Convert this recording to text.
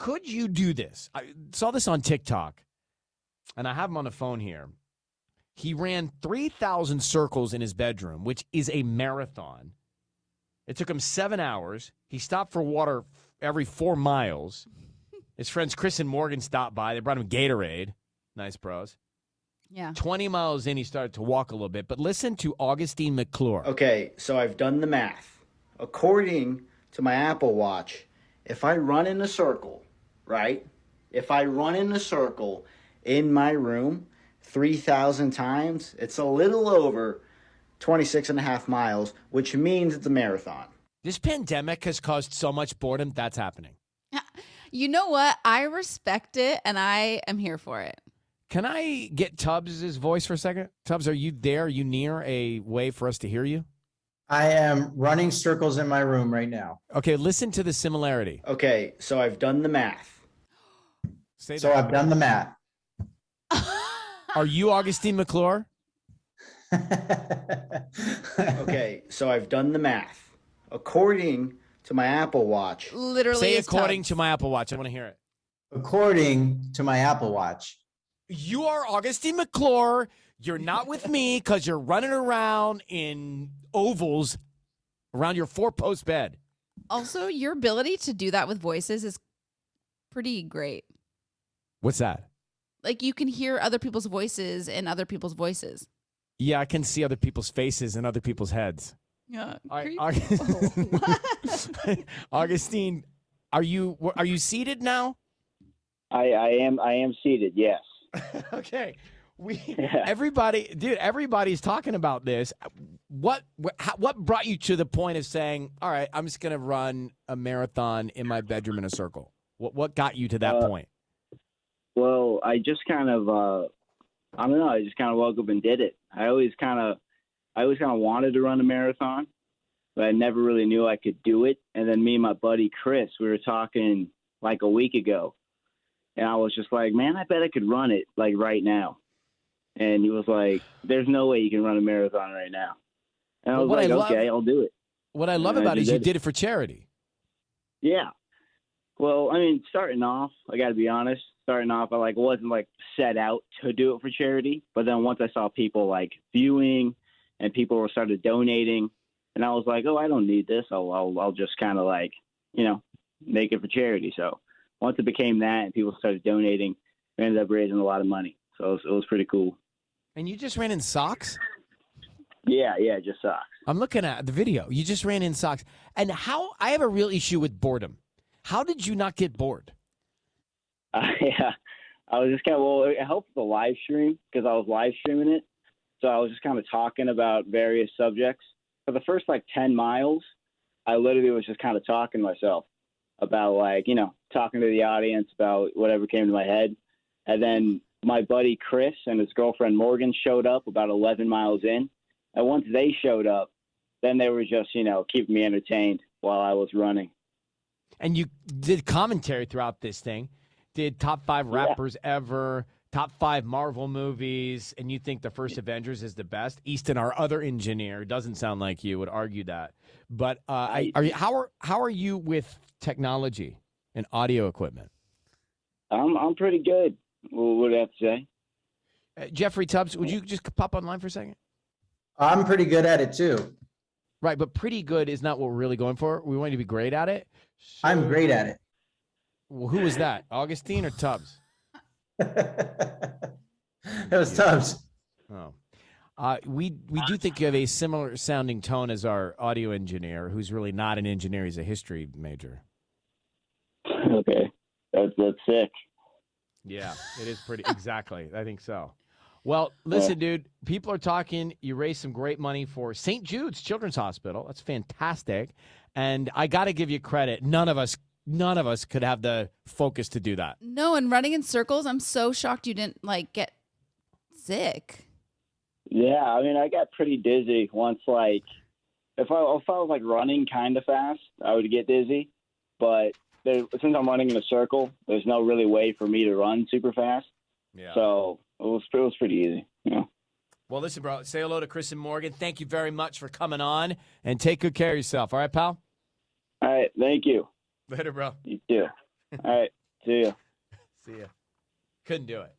Could you do this? I saw this on TikTok, and I have him on the phone here. He ran 3,000 circles in his bedroom, which is a marathon. It took him 7 hours. He stopped for water every 4 miles. His friends Chris and Morgan stopped by. They brought him Gatorade. Nice bros. Yeah. 20 miles in, he started to walk a little bit. But listen to Augustine McClure. Okay, so I've done the math. According to my Apple Watch, if I run in a circle, right? If I run in a circle in my room 3,000 times, it's a little over 26 and a half miles, which means it's a marathon. This pandemic has caused so much boredom. That's happening. You know what? I respect it, and I am here for it. Can I get Tubbs' voice for a second? Tubbs, are you there? Are you near a way for us to hear you? I am running circles in my room right now. Okay, listen to the similarity. Okay, so I've done the math. So I've done the math. Are you Augustine McClure? Okay, so I've done the math. According to my Apple Watch. Literally, Say it's according Tubbs. to my Apple Watch. I want to hear it. According to my Apple Watch. You are Augustine McClure. You're not with me because you're running around in ovals around your 4-post bed. Also, your ability to do that with voices is pretty great. What's that? Like, you can hear other people's voices in other people's voices. Yeah, I can see other people's faces and other people's heads. Yeah. All right, Augustine, are you seated now? I am seated. Yes. Okay. Everybody's talking about this. What brought you to the point of saying, all right, I'm just going to run a marathon in my bedroom in a circle? What got you to that point? Well, I just kind of, I don't know. I just kind of woke up and did it. I always kind of wanted to run a marathon, but I never really knew I could do it. And then me and my buddy Chris, we were talking like a week ago, and I was just like, man, I bet I could run it like right now. And he was like, there's no way you can run a marathon right now. And I was like, okay, I'll do it. What I love about it is you did it for charity. Yeah. Well, I mean, starting off, I got to be honest, I wasn't set out to do it for charity. But then once I saw people viewing and people started donating, and I was like, oh, I don't need this. I'll just kind of make it for charity. So once it became that and people started donating, we ended up raising a lot of money. So it was pretty cool. And you just ran in socks? Yeah, just socks. I'm looking at the video. You just ran in socks. And I have a real issue with boredom. How did you not get bored? Yeah, I was just it helped with the live stream because I was live streaming it. So I was just kind of talking about various subjects. For the first 10 miles, I literally was just kind of talking to myself about talking to the audience about whatever came to my head. And then my buddy Chris and his girlfriend Morgan showed up about 11 miles in. And once they showed up, then they were just, keeping me entertained while I was running. And you did commentary throughout this thing. Did top 5 rappers ever, top 5 Marvel movies, and you think the first Avengers is the best? Easton, our other engineer, doesn't sound like you, would argue that. But how are you with technology and audio equipment? I'm pretty good. What do I have to say? Jeffrey Tubbs, would you just pop online for a second? I'm pretty good at it too. Right, but pretty good is not what we're really going for. We want you to be great at it. So, I'm great at it. Well, who was that? Augustine or Tubbs? It was Tubbs. Oh. We do think you have a similar sounding tone as our audio engineer, who's really not an engineer. He's a history major. Okay. That's sick. Yeah, it is pretty. Exactly. I think so. Well, listen, dude, people are talking. You raised some great money for St. Jude's Children's Hospital. That's fantastic. And I got to give you credit. None of us could have the focus to do that. No, and running in circles, I'm so shocked you didn't get sick. Yeah, I mean, I got pretty dizzy once. If I was running kind of fast, I would get dizzy. But since I'm running in a circle, there's no really way for me to run super fast. Yeah. So it was pretty easy. Yeah. Well, listen, bro, say hello to Chris and Morgan. Thank you very much for coming on, and take good care of yourself. All right, pal? All right. Thank you. Later, bro. You too. All right. See ya. See ya. Couldn't do it.